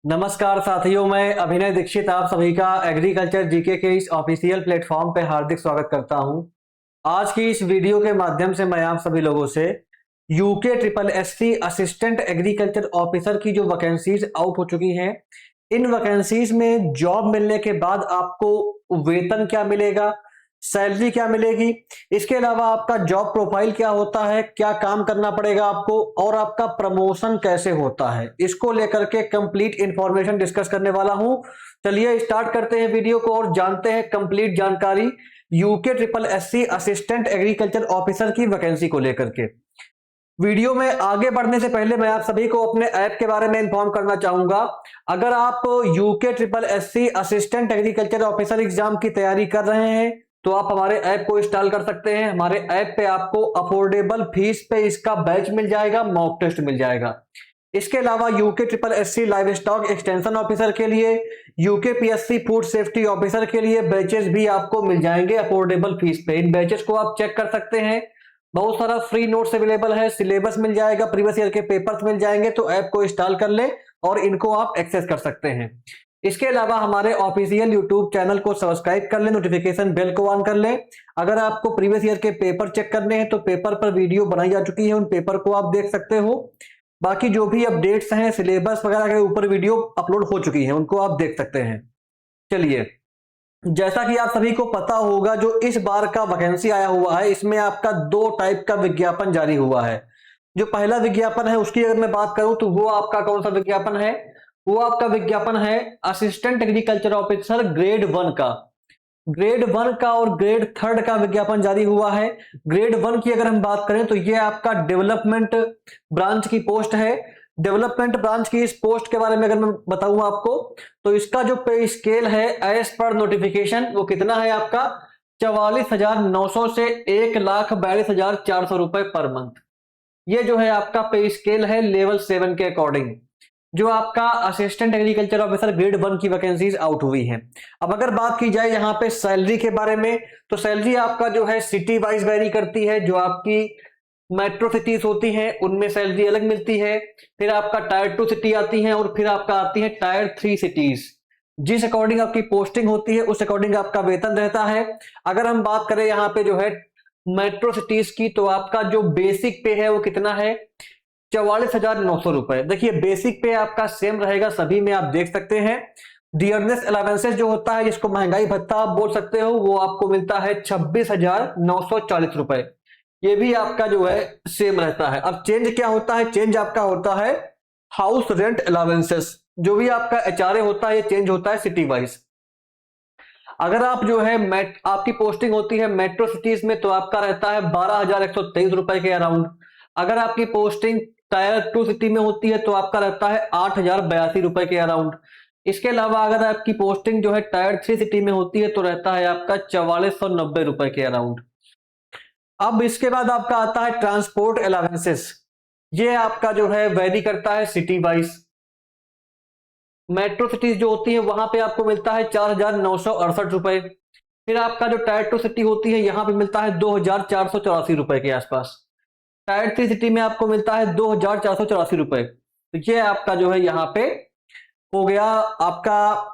नमस्कार साथियों, मैं अभिनय दीक्षित आप सभी का एग्रीकल्चर जीके के इस ऑफिशियल प्लेटफॉर्म पे हार्दिक स्वागत करता हूं। आज की इस वीडियो के माध्यम से मैं आप सभी लोगों से UK triple SC assistant agriculture officer की जो वैकेंसीज आउट हो चुकी हैं, इन वैकेंसीज में जॉब मिलने के बाद आपको वेतन क्या मिलेगा, सैलरी क्या मिलेगी, इसके अलावा आपका जॉब प्रोफाइल क्या होता है, क्या काम करना पड़ेगा आपको और आपका प्रमोशन कैसे होता है, इसको लेकर के कंप्लीट इंफॉर्मेशन डिस्कस करने वाला हूं। चलिए स्टार्ट करते हैं वीडियो को और जानते हैं कंप्लीट जानकारी UK triple SC assistant agriculture officer की वैकेंसी को लेकर के। वीडियो में आगे बढ़ने से पहले मैं आप सभी को अपने ऐप के बारे में इन्फॉर्म करना चाहूंगा। अगर आप UK triple SC assistant agriculture officer exam की तैयारी कर रहे हैं तो आप हमारे ऐप को इंस्टॉल कर सकते हैं। हमारे ऐप पे आपको अफोर्डेबल फीस पे इसका बैच मिल जाएगा, मॉक टेस्ट मिल जाएगा। इसके अलावा UK triple SC live stock extension officer के लिए, UK PSC food safety officer के लिए बैचेस भी आपको मिल जाएंगे अफोर्डेबल फीस पे। इन बैचेस को आप चेक कर सकते हैं। बहुत सारा फ्री नोट्स अवेलेबल है, सिलेबस मिल जाएगा, प्रीवियस ईयर के पेपर्स मिल जाएंगे। तो ऐप को इंस्टॉल कर ले और इनको आप एक्सेस कर सकते हैं। इसके अलावा हमारे ऑफिशियल यूट्यूब चैनल को सब्सक्राइब कर ले, नोटिफिकेशन बेल को ऑन कर ले। अगर आपको प्रीवियस ईयर के पेपर चेक करने हैं तो पेपर पर वीडियो बनाई जा चुकी है, उन पेपर को आप देख सकते हो। बाकी जो भी अपडेट्स हैं, सिलेबस वगैरह के ऊपर वीडियो अपलोड हो चुकी है, उनको आप देख सकते हैं। चलिए, जैसा कि आप सभी को पता होगा, जो इस बार का वैकेंसी आया हुआ है इसमें आपका दो टाइप का विज्ञापन जारी हुआ है। जो पहला विज्ञापन है उसकी अगर मैं बात करूं तो वो आपका कौन सा विज्ञापन है, वो आपका विज्ञापन है असिस्टेंट एग्रीकल्चर ऑफिसर ग्रेड 1 का। ग्रेड 1 का और ग्रेड 3 का विज्ञापन जारी हुआ है। ग्रेड 1 की अगर हम बात करें तो ये आपका डेवलपमेंट ब्रांच की पोस्ट है। डेवलपमेंट ब्रांच की इस पोस्ट के बारे में अगर मैं बताऊं आपको तो इसका जो पे स्केल है एज पर नोटिफिकेशन वो कितना है आपका 44,900 से 1,42,400 रुपए पर मंथ। ये जो है आपका पे स्केल है लेवल 7 के अकॉर्डिंग, जो आपका असिस्टेंट एग्रीकल्चर ऑफिसर ग्रेड 1 की वैकेंसीज आउट हुई हैं। अब अगर बात की जाए यहाँ पे सैलरी के बारे में तो सैलरी आपका जो है सिटी वाइज वेरी करती है। जो आपकी मेट्रो सिटीज होती हैं उनमें सैलरी अलग मिलती है, फिर आपका टायर 2 सिटी आती है और फिर आपका आती है टायर 3 सिटीज। जिस अकॉर्डिंग आपकी पोस्टिंग होती है उस अकॉर्डिंग आपका वेतन रहता है। अगर हम बात करें यहाँ पे जो है मेट्रो सिटीज की तो आपका जो बेसिक पे है वो कितना है 44,900 रुपए। देखिए बेसिक पे आपका सेम रहेगा सभी में, आप देख सकते हैं। डियरनेस अलावेंसेस जो होता है, जिसको महंगाई भत्ता आप बोल सकते हो, वो आपको मिलता है 26,940 रुपए। ये भी आपका जो है सेम रहता है। अब चेंज क्या होता है, चेंज आपका होता है हाउस रेंट अलावेंसेस। जो भी आपका एचआरए होता है ये चेंज होता है सिटी वाइज। अगर आप जो है आपकी पोस्टिंग होती है मेट्रो सिटीज में तो आपका रहता है 12,123 रुपए के अराउंड। अगर आपकी पोस्टिंग टायर 2 सिटी में होती है तो आपका रहता है 8,082 रुपए के अराउंड। इसके अलावा अगर आपकी पोस्टिंग जो है टायर 3 सिटी में होती है तो रहता है आपका 4490 रुपए के अराउंड। अब इसके बाद आपका आता है ट्रांसपोर्ट अलावेंसेस। ये आपका जो है वेरी करता है सिटी वाइज। मेट्रो सिटीज जो होती है वहां पे आपको मिलता है 4,968 रुपए। फिर आपका जो टायर 2 सिटी होती है यहां पे मिलता है 2,484 रुपए के आसपास। टायर 3 सिटी में आपको मिलता है 2,484 रुपए। तो ये आपका जो है यहाँ पे हो गया आपका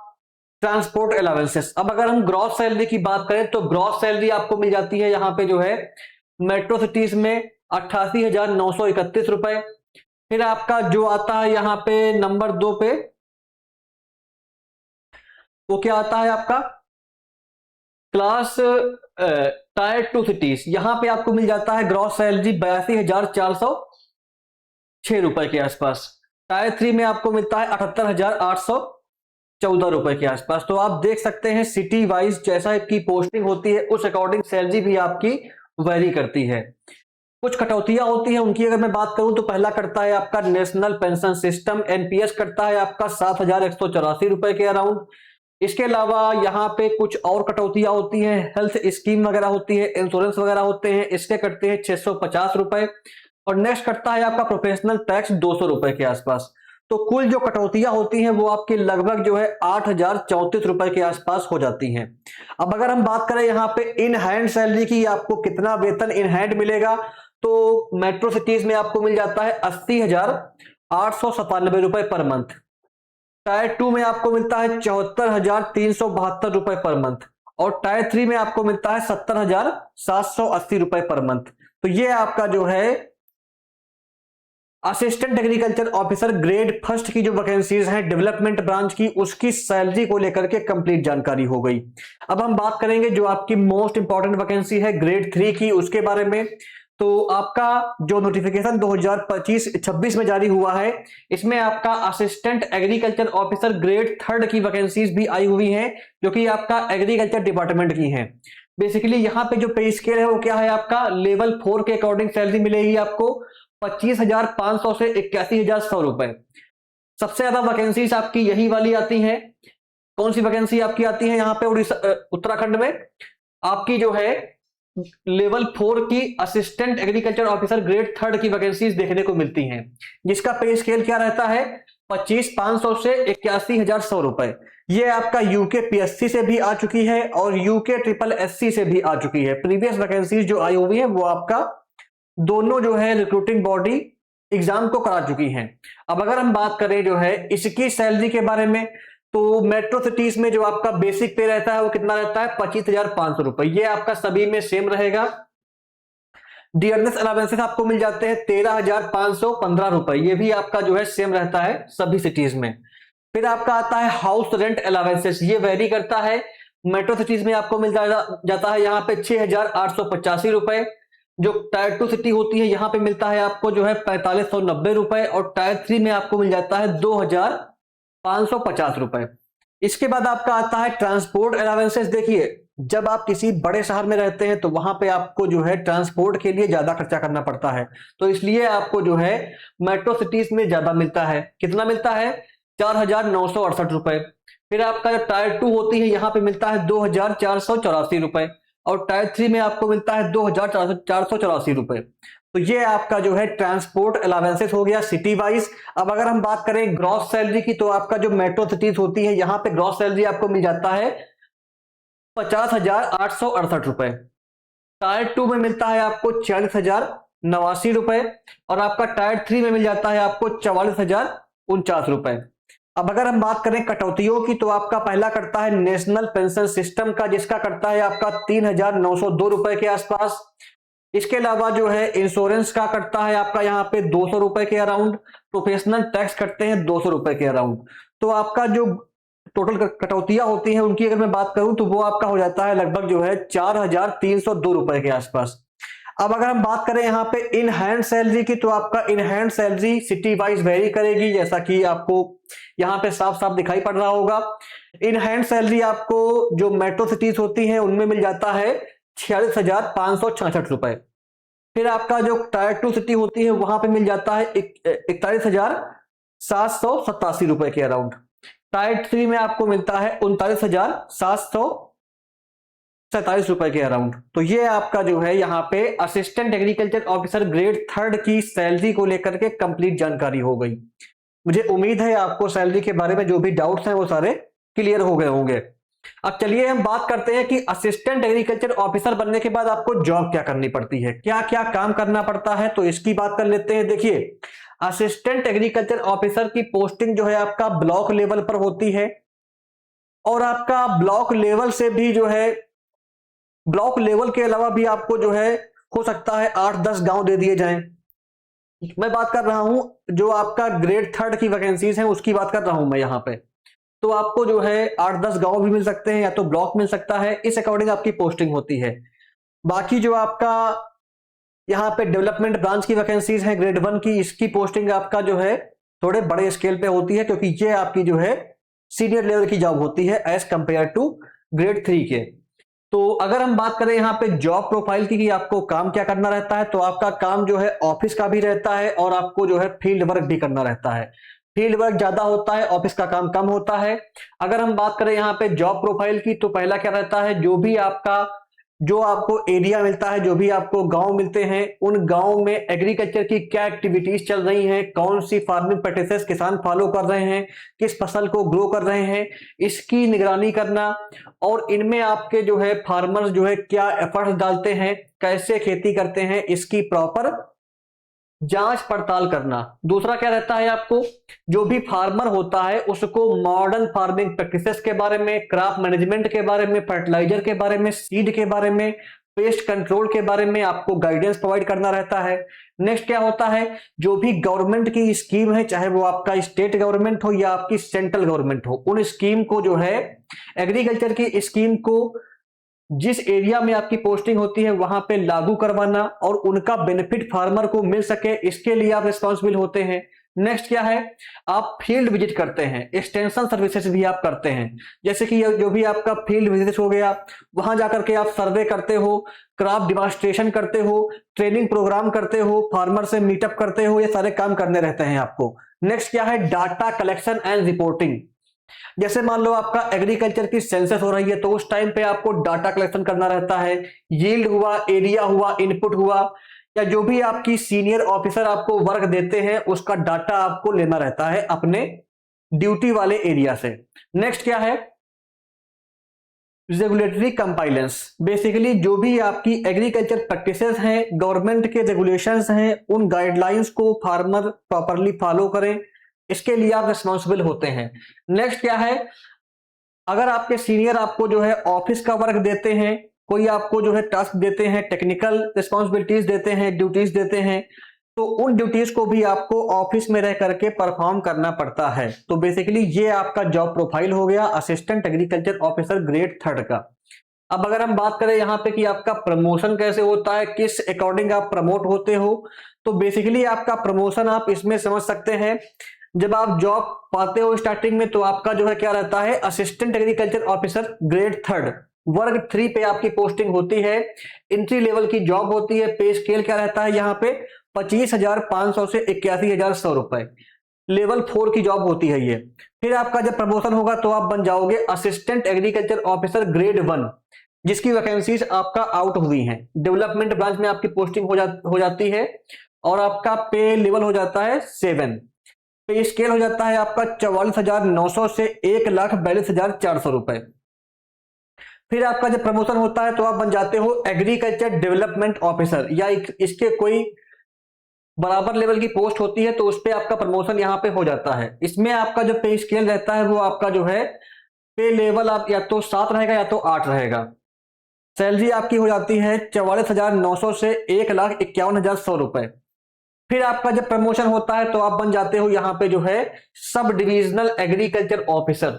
ट्रांसपोर्ट अलावेंसेस। अब अगर हम ग्रॉस सैलरी की बात करें तो ग्रॉस सैलरी आपको मिल जाती है यहाँ पे जो है मेट्रो सिटीज में 88,931 रुपए। फिर आपका जो आता है यहाँ पे नंबर 2 पे वो क्या आता है आपका क्लास टायर 2 सिटीज। यहां पे आपको मिल जाता है ग्रॉस सैलरी 82,406 रुपए के आसपास। टायर 3 में आपको मिलता है 78,814 रुपए के आसपास। तो आप देख सकते हैं सिटी वाइज जैसा की पोस्टिंग होती है उस अकॉर्डिंग सैलरी भी आपकी वेरी करती है। कुछ कटौतियां होती है, उनकी अगर मैं बात करूं तो पहला करता है आपका नेशनल पेंशन सिस्टम एनपीएस करता है आपका 7,184 रुपए के अराउंड। इसके अलावा यहाँ पे कुछ और कटौतियां होती हैं, हेल्थ स्कीम वगैरह होती है, इंश्योरेंस वगैरह होते हैं, इसके कटते हैं 650 रुपए। और नेक्स्ट कटता है आपका प्रोफेशनल टैक्स 200 रुपए के आसपास। तो कुल जो कटौतियां होती हैं वो आपकी लगभग जो है 8,034 रुपए के आसपास हो जाती हैं। अब अगर हम बात करें यहाँ पे इन हैंड सैलरी की, आपको कितना वेतन इन हैंड मिलेगा, तो मेट्रो सिटीज में आपको मिल जाता है 80,897 रुपए पर मंथ। टायर 2 में आपको मिलता है 74,372 रुपए पर मंथ, और टायर 3 में आपको मिलता है 70,780 रुपए पर मंथ। तो ये आपका जो है assistant agriculture officer grade first की जो वैकेंसीज हैं डेवलपमेंट ब्रांच की, उसकी सैलरी को लेकर के कंप्लीट जानकारी हो गई। अब हम बात करेंगे जो आपकी मोस्ट इंपॉर्टेंट वैकेंसी है ग्रेड 3 की, उसके बारे में। तो आपका जो नोटिफिकेशन 2025-26 में जारी हुआ है, इसमें आपका असिस्टेंट एग्रीकल्चर ऑफिसर ग्रेड 3 की वैकेंसीज भी आई हुई हैं, जो कि आपका एग्रीकल्चर डिपार्टमेंट की हैं। बेसिकली यहाँ पे जो पे स्केल है वो क्या है, आपका लेवल 4 के अकॉर्डिंग सैलरी मिलेगी आपको 25,500 से 81,100 रुपए। सबसे ज्यादा वैकेंसीज आपकी यही वाली आती हैं। कौन सी वैकेंसी आपकी आती है यहाँ पे उत्तराखंड में? आपकी जो है लेवल 4 की असिस्टेंट एग्रीकल्चर ऑफिसर ग्रेड 3 की वैकेंसीज देखने को मिलती हैं, जिसका पे स्केल क्या रहता है, 25,500 से 81,100 रुपए। ये आपका यूके पीएससी से भी आ चुकी है और यूके ट्रिपल एससी से भी आ चुकी है। प्रीवियस वैकेंसीज जो आई हुई है वो आपका दोनों जो है रिक्रूटिंग बॉडी एग्जाम को करा चुकी हैं। अब अगर हम बात करें जो है इसकी सैलरी के बारे में, तो मेट्रो सिटीज में जो आपका बेसिक पे रहता है वो कितना रहता है, 25,500 रुपए। ये आपका सभी में सेम रहेगा। डियरनेस अलावेंसेस आपको मिल जाते हैं 13,515 रुपए, ये भी आपका जो है सेम रहता है सभी सिटीज में। फिर आपका आता है हाउस रेंट अलावेंसेस, ये वेरी करता है। मेट्रो सिटीज में आपको मिल जाता है यहाँ पे 6,885 रुपए। जो टायर 2 सिटी होती है यहाँ पे मिलता है आपको जो है 4,590 रुपए, और टायर 3 में आपको मिल जाता है 2,550 रुपए। इसके बाद आपका आता है ट्रांसपोर्ट अलावेंसेस। देखिए, जब आप किसी बड़े शहर में रहते हैं तो वहां पे आपको जो है ट्रांसपोर्ट के लिए ज्यादा खर्चा करना पड़ता है, तो इसलिए आपको जो है मेट्रो सिटीज में ज्यादा मिलता है। कितना मिलता है, 4,968 रुपए। फिर आपका जो टायर 2 होती है यहाँ पे मिलता है 2,484 रुपए, और टायर 3 में आपको मिलता है 2,484 रुपए। तो ये आपका जो है ट्रांसपोर्ट अलावेंसेस हो गया सिटी वाइज। अब अगर हम बात करें ग्रॉस सैलरी की, तो आपका जो मेट्रो सिटीज होती है यहाँ पे ग्रॉस सैलरी आपको मिल जाता है 50,868 रुपए। टायर 2 में मिलता है आपको 40,089 रुपए, और आपका टायर 3 में मिल जाता है आपको 44,049 रुपए। अब अगर हम बात करें कटौतियों की, तो आपका पहला करता है नेशनल पेंशन सिस्टम का, जिसका करता है आपका 3,902 रुपए के आसपास। इसके अलावा जो है इंश्योरेंस का करता है आपका यहाँ पे 200 रुपए के अराउंड। प्रोफेशनल टैक्स करते हैं 200 रुपए के अराउंड। तो आपका जो टोटल कटौतियां होती हैं उनकी अगर मैं बात करूं तो वो आपका हो जाता है लगभग जो है 4,302 रुपए के आसपास। अब अगर हम बात करें यहाँ पे इन हैंड सैलरी की, तो आपका in hand salary city wise very करेगी, जैसा कि आपको यहाँ पे साफ साफ दिखाई पड़ रहा होगा। इन हैंड सैलरी आपको जो मेट्रो सिटीज होती हैं उनमें मिल जाता है 46,566 रुपए। फिर आपका जो टायर 2 सिटी होती है वहां पे मिल जाता है 41,787 रुपए के अराउंड। टायर 3 में आपको मिलता है 39,747 रुपए के अराउंड। तो ये आपका जो है यहाँ पे असिस्टेंट एग्रीकल्चर ऑफिसर ग्रेड 3 की सैलरी को लेकर के कंप्लीट जानकारी हो गई। मुझे उम्मीद है आपको सैलरी के बारे में जो भी डाउट्स हैं वो सारे क्लियर हो गए होंगे। अब चलिए हम बात करते हैं कि असिस्टेंट एग्रीकल्चर ऑफिसर बनने के बाद आपको जॉब क्या करनी पड़ती है, क्या क्या काम करना पड़ता है, तो इसकी बात कर लेते हैं। देखिए, असिस्टेंट एग्रीकल्चर ऑफिसर की पोस्टिंग जो है आपका ब्लॉक लेवल पर होती है, और आपका ब्लॉक लेवल से भी जो है ब्लॉक लेवल के अलावा भी आपको जो है हो सकता है 8-10 गांव दे दिए जाएं। मैं बात कर रहा हूं जो आपका ग्रेड 3 की वैकेंसीज हैं उसकी बात कर रहा हूं मैं यहाँ पे। तो आपको जो है 8-10 गांव भी मिल सकते हैं या तो ब्लॉक मिल सकता है, इस अकॉर्डिंग आपकी पोस्टिंग होती है। बाकी जो आपका यहाँ पे डेवलपमेंट ब्रांच की वैकेंसीज हैं ग्रेड 1 की, इसकी पोस्टिंग आपका जो है थोड़े बड़े स्केल पे होती है, क्योंकि ये आपकी जो है सीनियर लेवल की जॉब होती है एज कंपेयर टू ग्रेड 3 के। तो अगर हम बात करें यहाँ पे जॉब प्रोफाइल की कि आपको काम क्या करना रहता है, तो आपका काम जो है ऑफिस का भी रहता है और आपको जो है फील्ड वर्क भी करना रहता है। फील्ड वर्क ज्यादा होता है, ऑफिस का काम कम होता है। अगर हम बात करें यहाँ पे जॉब प्रोफाइल की, तो पहला क्या रहता है, जो आपको एरिया मिलता है, जो भी आपको गांव मिलते हैं, उन गांव में एग्रीकल्चर की क्या एक्टिविटीज चल रही हैं, कौन सी फार्मिंग प्रैक्टिसेस किसान फॉलो कर रहे हैं, किस फसल को ग्रो कर रहे हैं, इसकी निगरानी करना, और इनमें आपके जो है फार्मर्स जो है क्या एफर्ट्स डालते हैं, कैसे खेती करते हैं, इसकी प्रॉपर जांच पड़ताल करना। दूसरा क्या रहता है आपको, जो भी फार्मर होता है उसको मॉडर्न फार्मिंग प्रैक्टिसेस के बारे में, क्रॉप मैनेजमेंट के बारे में, फर्टिलाइजर के बारे में, सीड के बारे में, पेस्ट कंट्रोल के बारे में आपको गाइडेंस प्रोवाइड करना रहता है। नेक्स्ट क्या होता है, जो भी गवर्नमेंट की स्कीम है, चाहे वो आपका स्टेट गवर्नमेंट हो या आपकी सेंट्रल गवर्नमेंट हो, उन स्कीम को जो है, एग्रीकल्चर की स्कीम को जिस एरिया में आपकी पोस्टिंग होती है वहां पे लागू करवाना और उनका बेनिफिट फार्मर को मिल सके, इसके लिए आप रिस्पॉन्सिबल होते हैं। नेक्स्ट क्या है, आप फील्ड विजिट करते हैं, एक्सटेंशन सर्विसेज भी आप करते हैं। जैसे कि जो भी आपका फील्ड विजिट हो गया, वहां जाकर के आप सर्वे करते हो, क्रॉप डिमॉन्स्ट्रेशन करते हो, ट्रेनिंग प्रोग्राम करते हो, फार्मर से मीटअप करते हो, ये सारे काम करने रहते हैं आपको। नेक्स्ट क्या है, डाटा कलेक्शन एंड रिपोर्टिंग। जैसे मान लो आपका एग्रीकल्चर की सेंसस हो रही है, तो उस टाइम पे आपको डाटा कलेक्शन करना रहता है। यील्ड हुआ, एरिया हुआ, इनपुट हुआ, या जो भी आपकी सीनियर ऑफिसर आपको वर्क देते हैं उसका डाटा आपको लेना रहता है अपने ड्यूटी वाले एरिया से। नेक्स्ट क्या है, रेगुलेटरी कंपाइलेंस। बेसिकली जो भी आपकी एग्रीकल्चर प्रैक्टिसेस हैं, गवर्नमेंट के रेगुलेशंस हैं, उन गाइडलाइंस को फार्मर प्रॉपरली फॉलो करें, इसके लिए आप रिस्पॉन्सिबल होते हैं। नेक्स्ट क्या है, अगर आपके सीनियर आपको जो है ऑफिस का वर्क देते हैं, कोई आपको जो है टास्क देते हैं, टेक्निकल रिस्पॉन्सिबिलिटीज देते हैं, ड्यूटीज देते हैं, तो उन ड्यूटीज को भी आपको ऑफिस में रह करके परफॉर्म करना पड़ता है। तो बेसिकली ये आपका जॉब प्रोफाइल हो गया असिस्टेंट एग्रीकल्चर ऑफिसर ग्रेड 3 का। अब अगर हम बात करें यहाँ पे कि आपका प्रमोशन कैसे होता है, किस अकॉर्डिंग आप प्रमोट होते हो, तो बेसिकली आपका प्रमोशन आप इसमें समझ सकते हैं, जब आप जॉब पाते हो स्टार्टिंग में तो आपका जो है क्या रहता है, असिस्टेंट एग्रीकल्चर ऑफिसर ग्रेड 3 वर्ग 3 पे आपकी पोस्टिंग होती है। एंट्री लेवल की जॉब होती है। पे स्केल क्या रहता है यहाँ पे, 25,500 से 81,100 रुपए। लेवल 4 की जॉब होती है ये। फिर आपका जब प्रमोशन होगा तो आप बन जाओगे असिस्टेंट एग्रीकल्चर ऑफिसर ग्रेड 1, जिसकी वैकेंसीज आपका आउट हुई हैं। डेवलपमेंट ब्रांच में आपकी पोस्टिंग हो जाती है और आपका पे लेवल हो जाता है 7। पे स्केल हो जाता है आपका 44,900 से 1,42,400 रुपए। फिर आपका जब प्रमोशन होता है तो आप बन जाते हो एग्रीकल्चर डेवलपमेंट ऑफिसर, या इसके कोई बराबर लेवल की पोस्ट होती है तो उस पे आपका प्रमोशन यहाँ पे हो जाता है। इसमें आपका जो पे स्केल रहता है वो आपका जो है पे लेवल आप या तो 7 रहेगा या तो 8 रहेगा। सैलरी आपकी हो जाती है 44,900 से 1,51,100 रुपए। फिर आपका जब प्रमोशन होता है तो आप बन जाते हो यहाँ पे जो है sub divisional agriculture officer.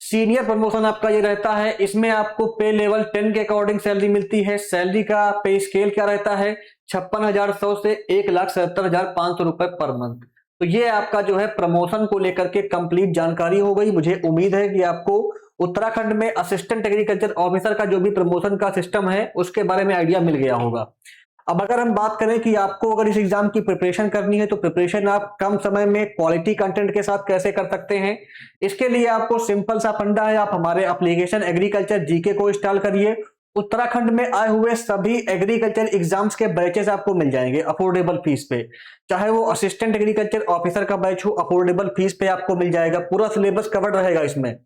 Senior promotion आपका ये रहता है, इसमें आपको पे लेवल 10 के अकॉर्डिंग सैलरी मिलती है। सैलरी का पे स्केल क्या रहता है, 56,100 से 1,77,500 रुपए पर मंथ। तो ये आपका जो है प्रमोशन को लेकर के कंप्लीट जानकारी हो गई। मुझे उम्मीद है कि आपको उत्तराखंड में असिस्टेंट एग्रीकल्चर ऑफिसर का जो भी प्रमोशन का सिस्टम है उसके बारे में आइडिया मिल गया होगा। अब अगर हम बात करें कि आपको अगर इस एग्जाम की प्रिपरेशन करनी है तो प्रिपरेशन आप कम समय में क्वालिटी कंटेंट के साथ कैसे कर सकते हैं, इसके लिए आपको सिंपल सा फंडा है, आप हमारे एप्लीकेशन एग्रीकल्चर जीके को इंस्टॉल करिए। उत्तराखंड में आए हुए सभी एग्रीकल्चर एग्जाम्स के बैचेस आपको मिल जाएंगे अफोर्डेबल फीस पे। चाहे वो असिस्टेंट एग्रीकल्चर ऑफिसर का बैच हो, अफोर्डेबल फीस पे आपको मिल जाएगा। पूरा सिलेबस कवर्ड रहेगा इसमें।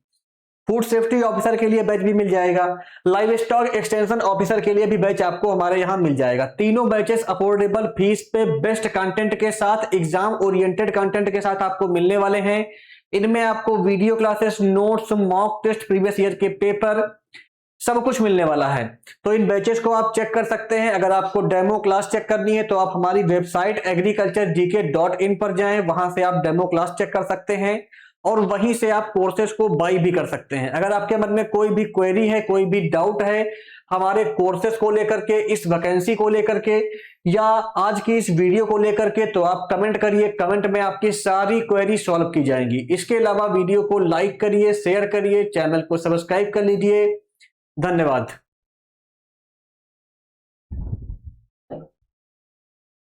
फूड सेफ्टी ऑफिसर के लिए बैच भी मिल जाएगा। लाइव स्टॉक एक्सटेंशन ऑफिसर के लिए भी बैच आपको हमारे यहाँ मिल जाएगा। तीनों बैचेस अफोर्डेबल फीस पे बेस्ट कंटेंट के साथ, एग्जाम ओरिएंटेड कंटेंट के साथ आपको मिलने वाले हैं। इनमें आपको video classes, notes, mock test, previous year के पेपर, सब कुछ मिलने वाला है। तो इन बैचेस को आप चेक कर सकते हैं। अगर आपको डेमो क्लास चेक करनी है तो आप हमारी वेबसाइट agriculturegk.in पर जाएं, वहां से आप डेमो क्लास चेक कर सकते हैं और वहीं से आप कोर्सेज को बाई भी कर सकते हैं। अगर आपके मन में कोई भी क्वेरी है, कोई भी डाउट है हमारे कोर्सेज को लेकर के, इस वैकेंसी को लेकर के, या आज की इस वीडियो को लेकर के, तो आप कमेंट करिए। कमेंट में आपकी सारी क्वेरी सॉल्व की जाएंगी। इसके अलावा वीडियो को लाइक करिए, शेयर करिए, चैनल को सब्सक्राइब कर लीजिए। धन्यवाद।